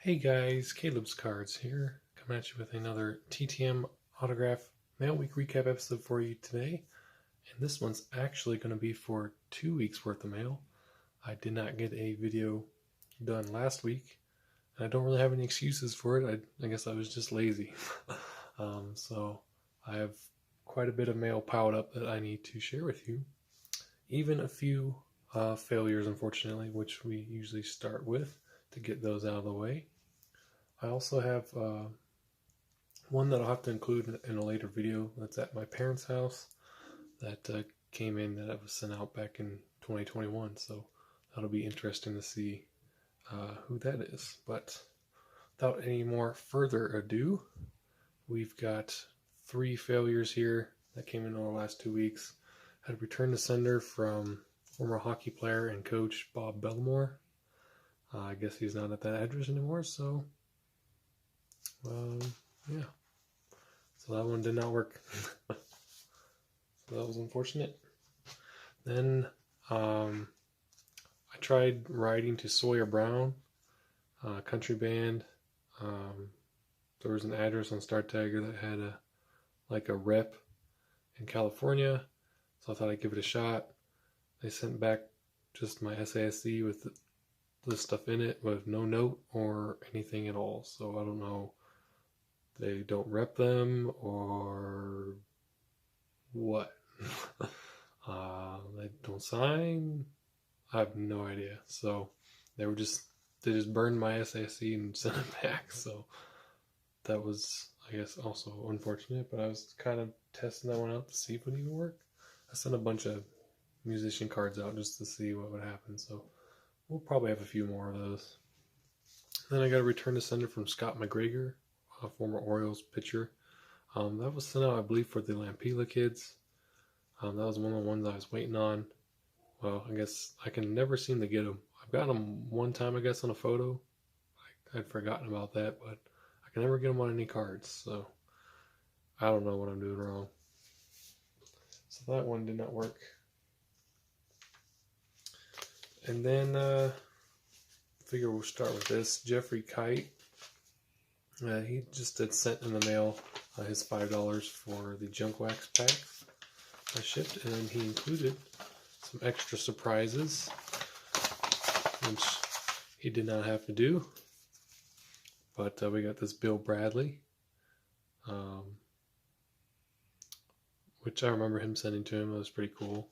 Hey guys, Caleb's Cards here, coming at you with another TTM autograph mail week recap episode for you today. And this one's actually going to be for 2 weeks worth of mail. I did not get a video done last week, and I don't really have any excuses for it. I guess I was just lazy. So I have quite a bit of mail piled up that I need to share with you. Even a few failures, unfortunately, which we usually start with to get those out of the way. I also have one that I'll have to include in a later video that's at my parents' house that came in that was sent out back in 2021, so that'll be interesting to see who that is. But without any more further ado, we've got 3 failures here that came in over the last 2 weeks. I had a return to sender from former hockey player and coach Bob Belmore. I guess he's not at that address anymore, so yeah. So that one did not work. So that was unfortunate. Then I tried writing to Sawyer Brown, country band. There was an address on Star Tiger that had a rep in California, so I thought I'd give it a shot. They sent back just my SASC with this stuff in it with no note or anything at all. So I don't know. They don't rep them or what? They don't sign. I have no idea. So they just burned my SAC and sent it back. So that was, I guess, also unfortunate. But I was kind of testing that one out to see if it would even work. I sent a bunch of musician cards out just to see what would happen. So we'll probably have a few more of those. Then I got a return to sender from Scott McGregor, a former Orioles pitcher. That was sent out, I believe, for the Lampila kids. That was one of the ones I was waiting on. Well, I guess I can never seem to get them. I've gotten them one time, I guess, on a photo. I'd forgotten about that, but I can never get them on any cards. So I don't know what I'm doing wrong. So that one did not work. And then I figure we'll start with this. Jeffrey Kite. He just had sent in the mail his $5 for the junk wax packs I shipped, and then he included some extra surprises, which he did not have to do. But we got this Bill Bradley, which I remember him sending to him. That was pretty cool.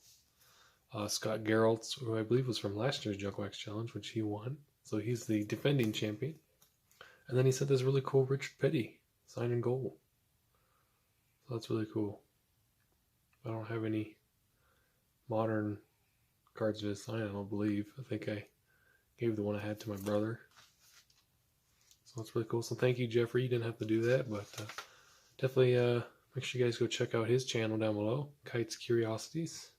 Scott Geraltz, who I believe was from last year's Junk Wax Challenge, which he won. So he's the defending champion. And then he sent this really cool Richard Petty signed in gold. So that's really cool. I don't have any modern cards to sign, I don't believe. I think I gave the one I had to my brother. So that's really cool. So thank you, Jeffrey. You didn't have to do that, but definitely make sure you guys go check out his channel down below, Kite's Curiosities.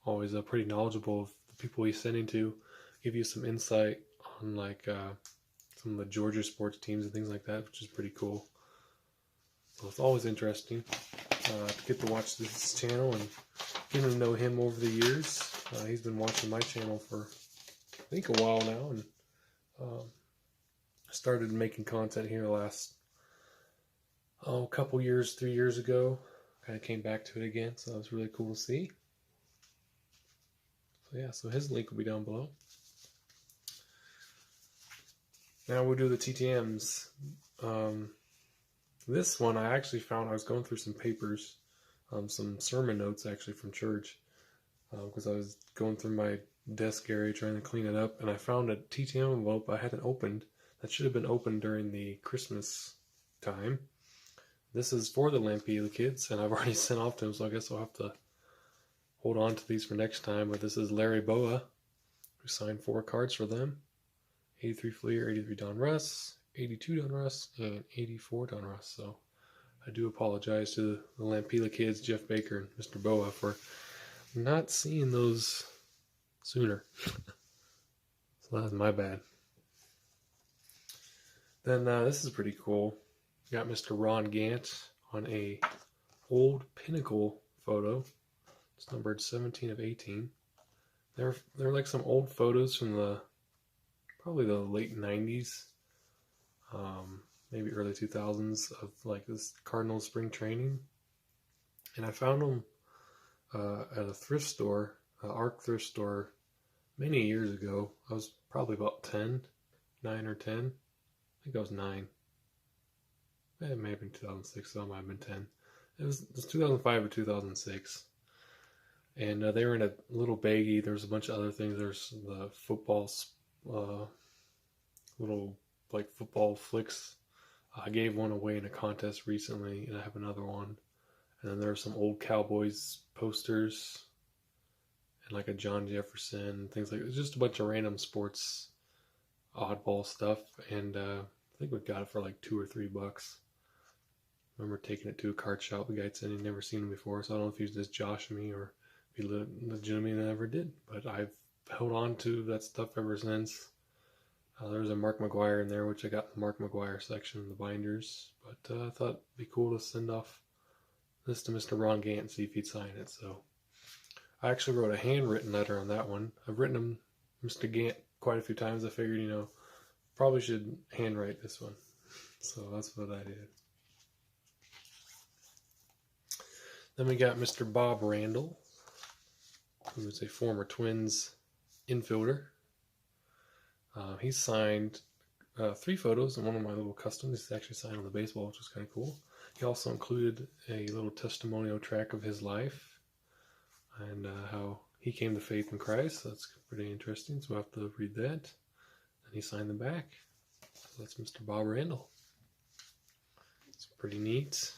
Always pretty knowledgeable of the people he's sending to, give you some insight on some of the Georgia sports teams and things like that, which is pretty cool. So it's always interesting to get to watch this channel and getting to know him over the years. He's been watching my channel for I think a while now, and started making content here the last couple years, 3 years ago. Kind of came back to it again, so that was really cool to see. So yeah, so his link will be down below. Now we'll do the TTMs. This one I actually found, I was going through some papers, some sermon notes actually from church, because I was going through my desk area trying to clean it up, and I found a TTM envelope I hadn't opened that should have been opened during the Christmas time. This is for the Lampila kids, and I've already sent off to them, so I guess I'll have to hold on to these for next time. But this is Larry Boa, who signed 4 cards for them. 83 Fleer, 83 Don Russ, 82 Don Russ, and 84 Don Russ. So I do apologize to the Lampila kids, Jeff Baker and Mr. Boa, for not seeing those sooner. So that's my bad. Then this is pretty cool. Got Mr. Ron Gant on a old Pinnacle photo. It's numbered 17 of 18. They're like some old photos from the probably the late 90s, maybe early 2000s, of like this Cardinals spring training. And I found them at a thrift store, ARC thrift store, many years ago. I was probably about 9 or 10. I think I was 9. It may have been 2006, so it might have been 10. It was 2005 or 2006. And they were in a little baggie. There's a bunch of other things. There's the football, little like football flicks. I gave one away in a contest recently, and I have another one. And then there are some old Cowboys posters, and like a John Jefferson, things like it's just a bunch of random sports, oddball stuff. And I think we got it for like $2 or $3. I remember taking it to a card shop. The guy said he'd never seen them before, so I don't know if he was just joshing me or if he legitimately never did. But I've held on to that stuff ever since. There's a Mark McGuire in there, which I got in the Mark McGuire section of the binders. But I thought it'd be cool to send off this to Mr. Ron Gant and see if he'd sign it. So I actually wrote a handwritten letter on that one. I've written him, Mr. Gant, quite a few times. I figured, probably should handwrite this one. So that's what I did. Then we got Mr. Bob Randall, who is a former Twins infielder. He signed 3 photos and one of my little customs. He's actually signed on the baseball, which was kind of cool. He also included a little testimonial track of his life and how he came to faith in Christ. So that's pretty interesting. So we'll have to read that. And he signed them back. So that's Mr. Bob Randall. It's pretty neat.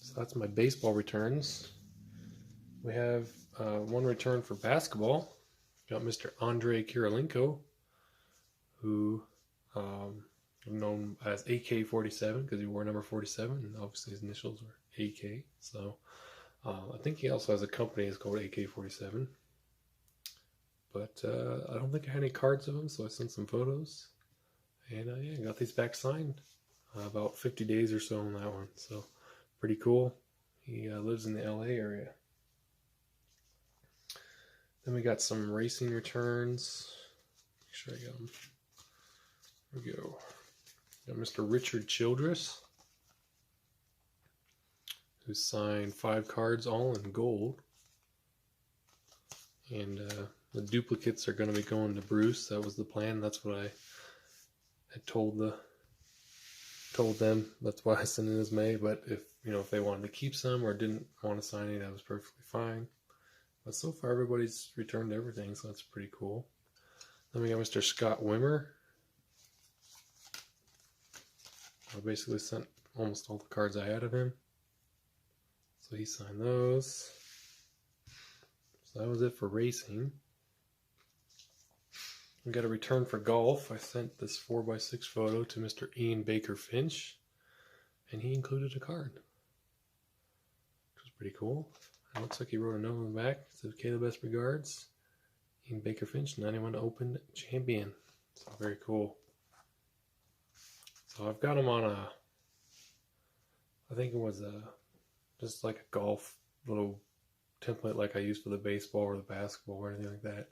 So that's my baseball returns. We have one return for basketball. Got Mr. Andrei Kirilenko, who known as AK-47 because he wore number 47, and obviously his initials were AK. So I think he also has a company that's called AK-47. But I don't think I had any cards of him, so I sent some photos. And yeah, I got these back signed. About 50 days or so on that one. So pretty cool. He lives in the LA area. Then we got some racing returns. Make sure I got them. There we go. Got Mr. Richard Childress, who signed 5 cards, all in gold. And the duplicates are going to be going to Bruce. That was the plan. That's what I had told them. That's why I sent it as May. But if they wanted to keep some or didn't want to sign it, that was perfectly fine. But so far, everybody's returned everything, so that's pretty cool. Then we got Mr. Scott Wimmer. I basically sent almost all the cards I had of him. So he signed those. So that was it for racing. We got a return for golf. I sent this 4x6 photo to Mr. Ian Baker Finch, and he included a card, which was pretty cool. It looks like he wrote a note on the back. It says, "Okay, the best regards, Ian Baker Finch, 91 Open champion." So very cool. So I've got him on I think it was just like a golf little template like I used for the baseball or the basketball or anything like that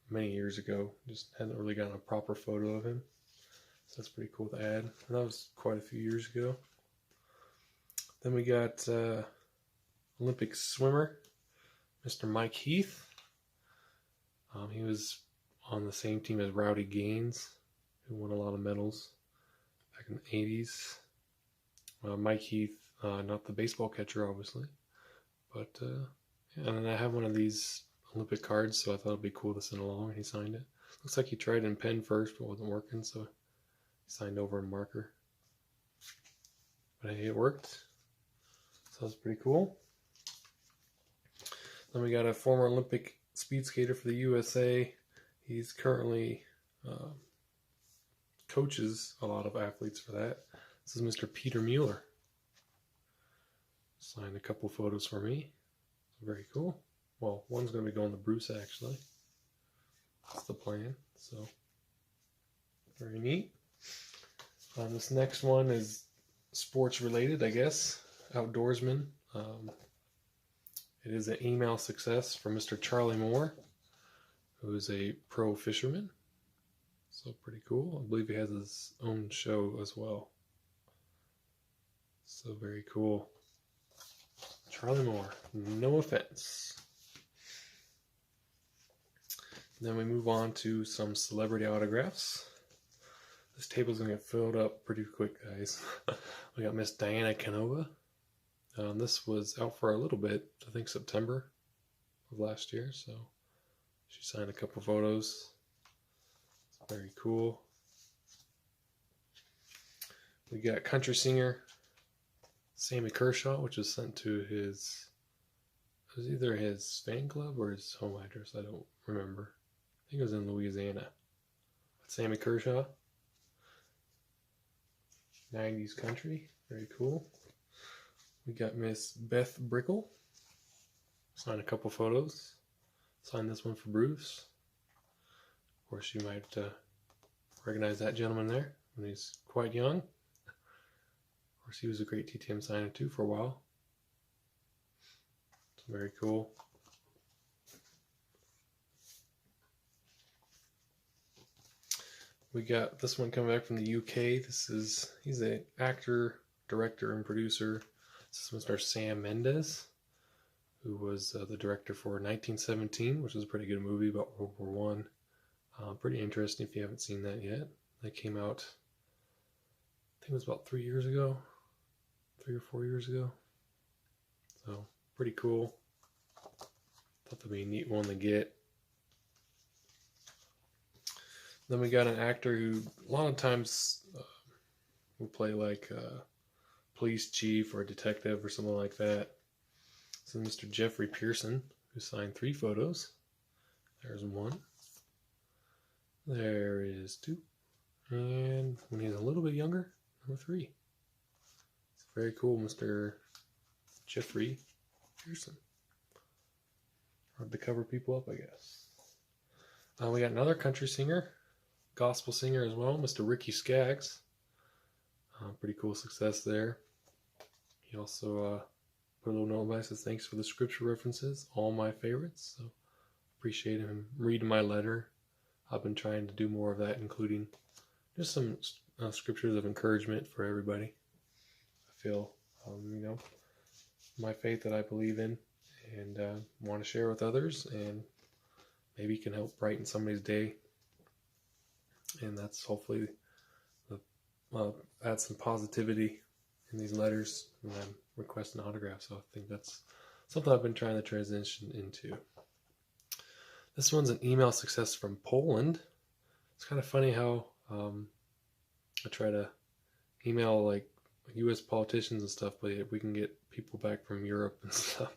many years ago. Just hadn't really gotten a proper photo of him. So that's pretty cool to add. And that was quite a few years ago. Then we got Olympic swimmer, Mr. Mike Heath. He was on the same team as Rowdy Gaines, who won a lot of medals back in the 80s. Mike Heath, not the baseball catcher, obviously. But, yeah, and then I have one of these Olympic cards, so I thought it'd be cool to send along, and he signed it. Looks like he tried in pen first, but wasn't working, so he signed over in marker. But hey, it worked. So that's pretty cool. Then we got a former Olympic speed skater for the USA. He's currently coaches a lot of athletes for that. This is Mr. Peter Mueller. Signed a couple photos for me. Very cool. Well, one's going to be going to Bruce, actually. That's the plan. So, very neat. This next one is sports related, I guess. Outdoorsman. It is an email success from Mr. Charlie Moore. who's a pro fisherman. So pretty cool. I believe he has his own show as well. So very cool. Charlie Moore, no offense. Then we move on to some celebrity autographs. This table's gonna get filled up pretty quick, guys. We got Miss Diana Canova. This was out for a little bit, I think September of last year, so she signed a couple photos. It's very cool. We got country singer Sammy Kershaw, which was sent to his, it was either his fan club or his home address, I don't remember. I think it was in Louisiana. But Sammy Kershaw, 90s country, very cool. We got Miss Beth Brickle, signed a couple photos. Signed this one for Bruce. Of course, you might recognize that gentleman there when he's quite young. Of course, he was a great TTM signer too for a while. It's very cool. We got this one coming back from the UK. He's an actor, director, and producer. This is Mr. Sam Mendes, who was the director for 1917, which is a pretty good movie about World War I. Pretty interesting if you haven't seen that yet. That came out, I think it was about 3 years ago, 3 or 4 years ago. So pretty cool. Thought that'd be a neat one to get. Then we got an actor who a lot of times will play like police chief or detective or something like that. So Mr. Jeffrey Pearson, who signed 3 photos. There's 1. There is 2. And when he's a little bit younger, number 3. It's very cool, Mr. Jeffrey Pearson. Hard to cover people up, I guess. We got another country singer, gospel singer as well, Mr. Ricky Skaggs. Pretty cool success there. He also put a little note by, says thanks for the scripture references, all my favorites. So appreciate him reading my letter. I've been trying to do more of that, including just some scriptures of encouragement for everybody. I feel, my faith that I believe in and want to share with others, and maybe can help brighten somebody's day. And that's hopefully add some positivity in these letters when I'm requesting autographs. So I think that's something I've been trying to transition into. This one's an email success from Poland. It's kind of funny how I try to email like U.S. politicians and stuff, but we can get people back from Europe and stuff.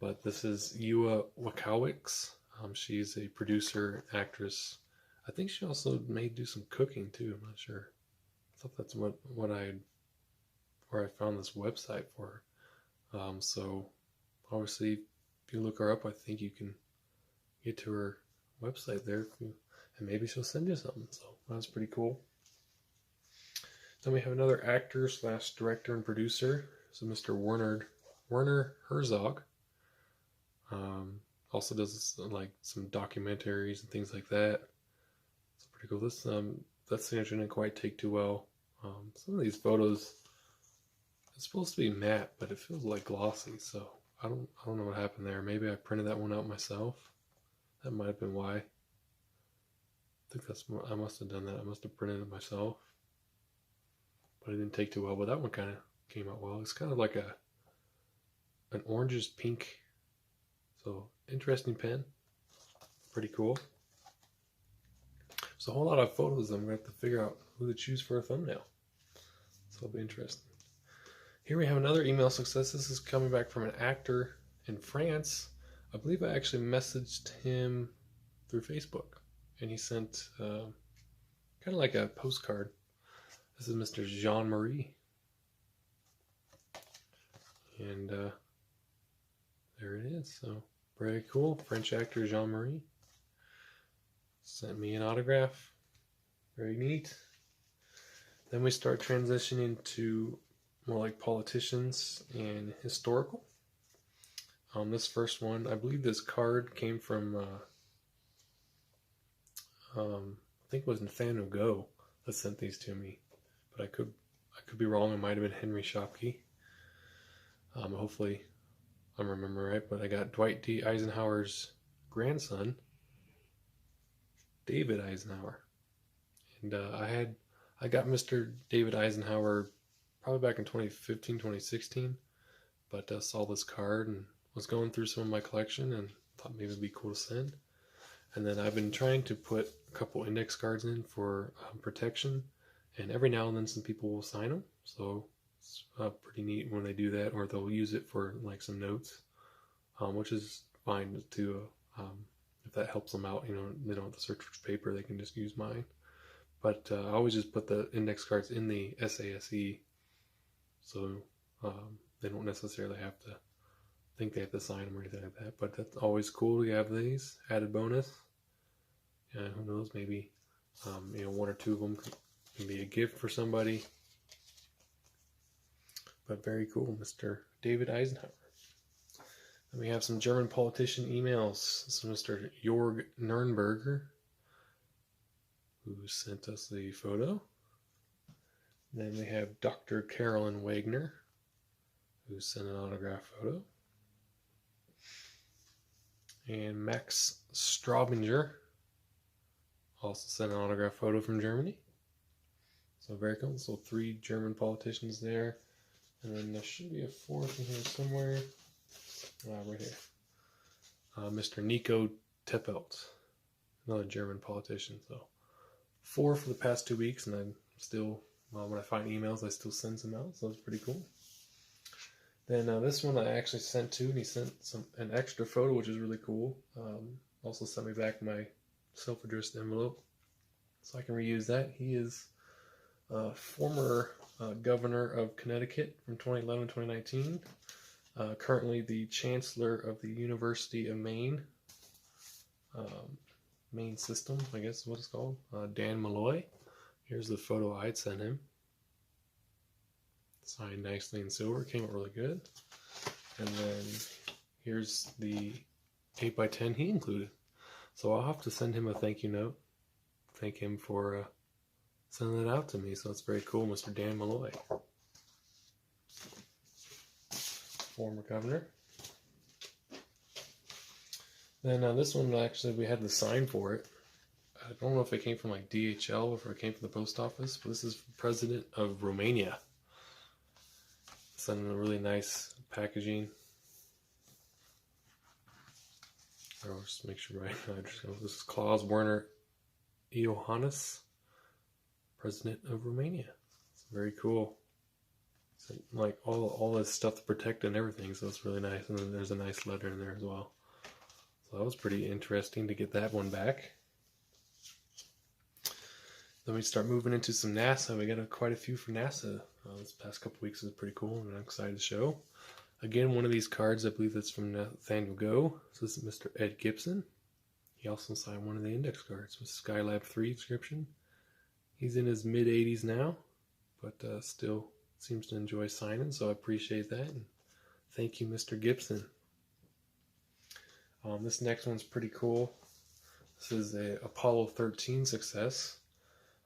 But this is Ewa Wakowicz. She's a producer, actress. I think she also may do some cooking too. I'm not sure. I thought that's where I found this website for her. So obviously, if you look her up, I think you can get to her website there, and maybe she'll send you something. So that's pretty cool. Then we have another actor / director and producer. So Mr. Werner Herzog. Also does like some documentaries and things like that. It's pretty cool. This that signature didn't quite take too well. Some of these photos, it's supposed to be matte, but it feels like glossy. So I don't know what happened there. Maybe I printed that one out myself. That might have been why. I think I must have done that. I must have printed it myself, but it didn't take too well. But that one kind of came out well. It's kind of like an orangish pink. So interesting pen. Pretty cool. There's a whole lot of photos. I'm going to have to figure out who to choose for a thumbnail. So it'll be interesting. Here we have another email success. This is coming back from an actor in France. I believe I actually messaged him through Facebook, and he sent kind of like a postcard. This is Mr. Jean-Marie. And there it is. So very cool. French actor Jean-Marie sent me an autograph. Very neat. Then we start transitioning to more like politicians and historical. This first one, I believe this card came from, I think it was Nathaniel Go that sent these to me, but I could be wrong. It might have been Henry Shopke. Hopefully I'm remembering right, but I got Dwight D. Eisenhower's grandson, David Eisenhower, and I got Mr. David Eisenhower probably back in 2015, 2016, but saw this card and was going through some of my collection and thought maybe it'd be cool to send. And then I've been trying to put a couple index cards in for protection, and every now and then some people will sign them, so it's pretty neat when they do that, or they'll use it for like some notes, which is fine too. If that helps them out, you know, they don't have to search for paper, they can just use mine. But I always just put the index cards in the SASE, so they don't necessarily have to think they have to sign them or anything like that. But that's always cool to have these added bonus. And who knows, maybe you know, one or two of them can be a gift for somebody. But very cool, Mr. David Eisenhower. Then we have some German politician emails. So Mr. Jörg Nürnberger, who sent us the photo. Then we have Dr. Carolyn Wagner, who sent an autograph photo. And Max Straubinger also sent an autograph photo from Germany. So very cool. So 3 German politicians there. And then there should be a 4th in here somewhere. Right here. Mr. Nico Teppelt, another German politician. So 4 for the past 2 weeks, and I'm still, when I find emails, I still send some out. So that's pretty cool. Then this one I actually sent to, and he sent an extra photo, which is really cool. Also sent me back my self-addressed envelope, so I can reuse that. He is former governor of Connecticut from 2011 to 2019. Currently the chancellor of the University of Maine, Maine System, I guess is what it's called, Dan Malloy. Here's the photo I'd sent him. Signed nicely in silver, came out really good. And then here's the 8x10 he included. So I'll have to send him a thank you note. Thank him for sending it out to me. So it's very cool, Mr. Dan Malloy. Former governor. Then this one, actually, we had the sign for it. I don't know if it came from like DHL or if it came from the post office, but this is President of Romania. Sending a really nice packaging. I'll just make sure right. This is Klaus Werner Iohannis, President of Romania. It's very cool. So, like all this stuff to protect and everything, so it's really nice. And then there's a nice letter in there as well. So that was pretty interesting to get that one back. Then we start moving into some NASA. We got quite a few from NASA. This past couple weeks is pretty cool, and I'm excited to show. Again, one of these cards, I believe that's from Nathaniel Go. So this is Mr. Ed Gibson. He also signed one of the index cards with Skylab 3 inscription. He's in his mid-80s now, but still seems to enjoy signing, so I appreciate that. And thank you, Mr. Gibson. This next one's pretty cool. This is a Apollo 13 success.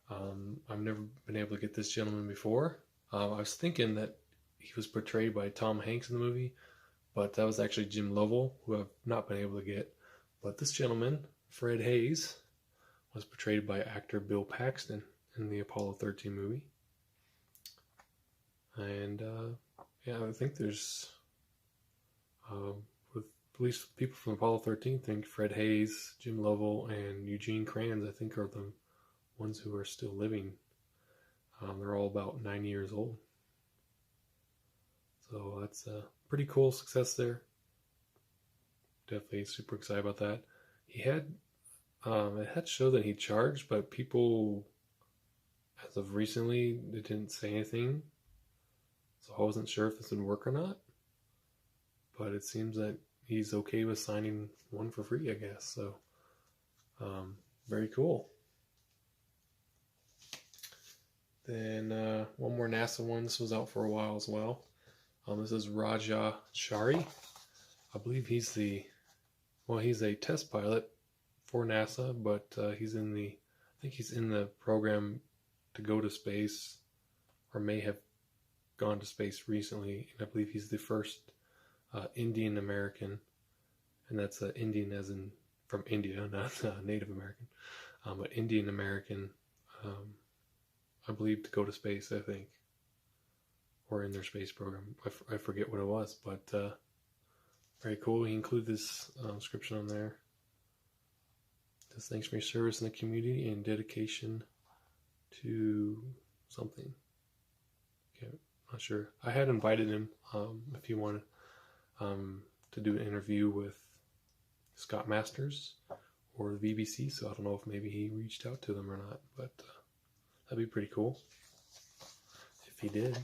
I've never been able to get this gentleman before. I was thinking that he was portrayed by Tom Hanks in the movie, but that was actually Jim Lovell, who I've not been able to get. But this gentleman, Fred Hayes, was portrayed by actor Bill Paxton in the Apollo 13 movie. And yeah, I think there's, with at least people from Apollo 13, I think Fred Hayes, Jim Lovell, and Eugene Kranz, I think, are the ones who are still living. They're all about 90 years old. So that's a pretty cool success there. Definitely super excited about that. He had, it had showed that he charged, but people, as of recently, they didn't say anything. So I wasn't sure if this would work or not. But it seems that he's okay with signing one for free, I guess. So, very cool. Then one more NASA one. This was out for a while as well. This is Raja Chari. I believe he's he's a test pilot for NASA, but I think he's in the program to go to space, or may have gone to space recently. And I believe he's the first Indian American, and that's Indian as in from India, not Native American, but Indian American, I believe, to go to space, I think, or in their space program. I forget what it was, but very cool. He included this description on there. Just thanks for your service in the community and dedication to something. Okay, not sure. I had invited him if he wanted to do an interview with Scott Masters or the BBC, so I don't know if maybe he reached out to them or not, but that'd be pretty cool if he did.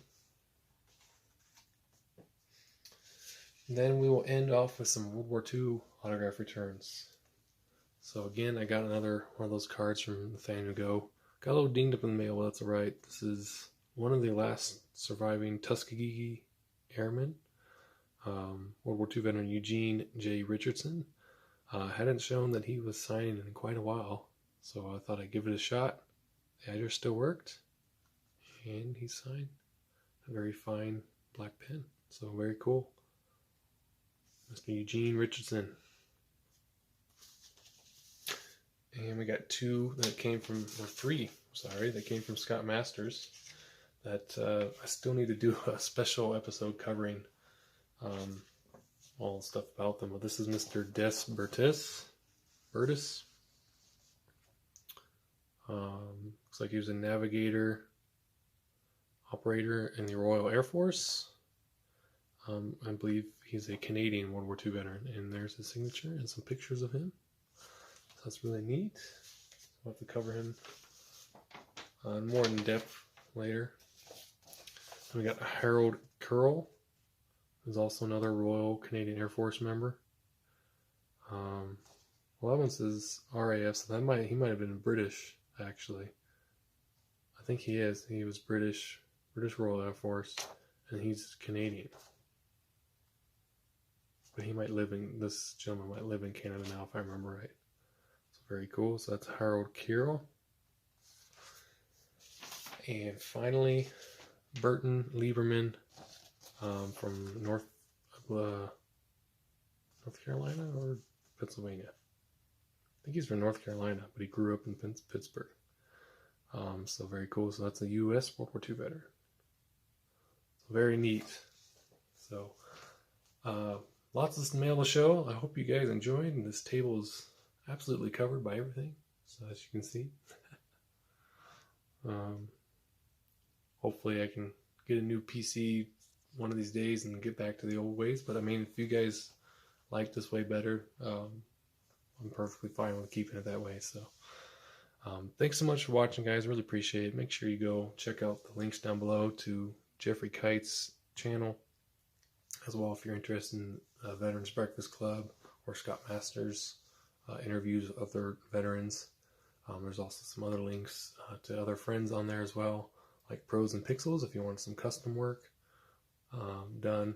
And then we will end off with some World War II autograph returns. So again, I got another one of those cards from the Fan Who Go. Got a little dinged up in the mail, but that's alright. This is one of the last surviving Tuskegee Airmen, World War II veteran Eugene J. Richardson. Hadn't shown that he was signing in quite a while, so I thought I'd give it a shot. The address still worked, and he signed a very fine black pen. So very cool. Mr. Eugene Richardson. And we got three that came from Scott Masters that I still need to do a special episode covering all the stuff about them. But this is Mr. Des Burtis. Looks like he was a navigator operator in the Royal Air Force. I believe he's a Canadian World War II veteran, and there's his signature and some pictures of him. So that's really neat. I'll have to cover him more in depth later. And we got Harold Curl, who's also another Royal Canadian Air Force member. 11 says RAF, so he might have been British, actually. I think he is. He was British Royal Air Force, and he's Canadian. But this gentleman might live in Canada now, if I remember right. So very cool. So that's Harold Kirill. And finally, Burton Lieberman from North Carolina or Pennsylvania. I think he's from North Carolina, but he grew up in Pittsburgh. So very cool. So that's a U.S. World War II veteran. So very neat. So lots of mail to show. I hope you guys enjoyed. And this table is absolutely covered by everything. So as you can see. Hopefully I can get a new PC one of these days and get back to the old ways. But I mean, if you guys like this way better, I'm perfectly fine with keeping it that way. So thanks so much for watching, guys. Really appreciate it. Make sure you go check out the links down below to Jeffrey Kite's channel, as well if you're interested in Veterans Breakfast Club or Scott Masters interviews of other veterans. There's also some other links to other friends on there as well, like Pros and Pixels if you want some custom work done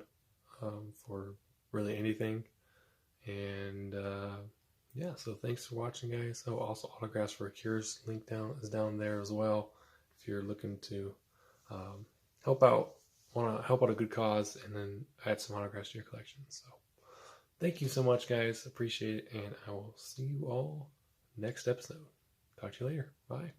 for really anything. And yeah, so thanks for watching, guys. Oh, also autographs for a Cures link is down there as well if you're looking to want to help out a good cause and then add some autographs to your collection. So thank you so much, guys. Appreciate it, and I will see you all next episode. Talk to you later. Bye.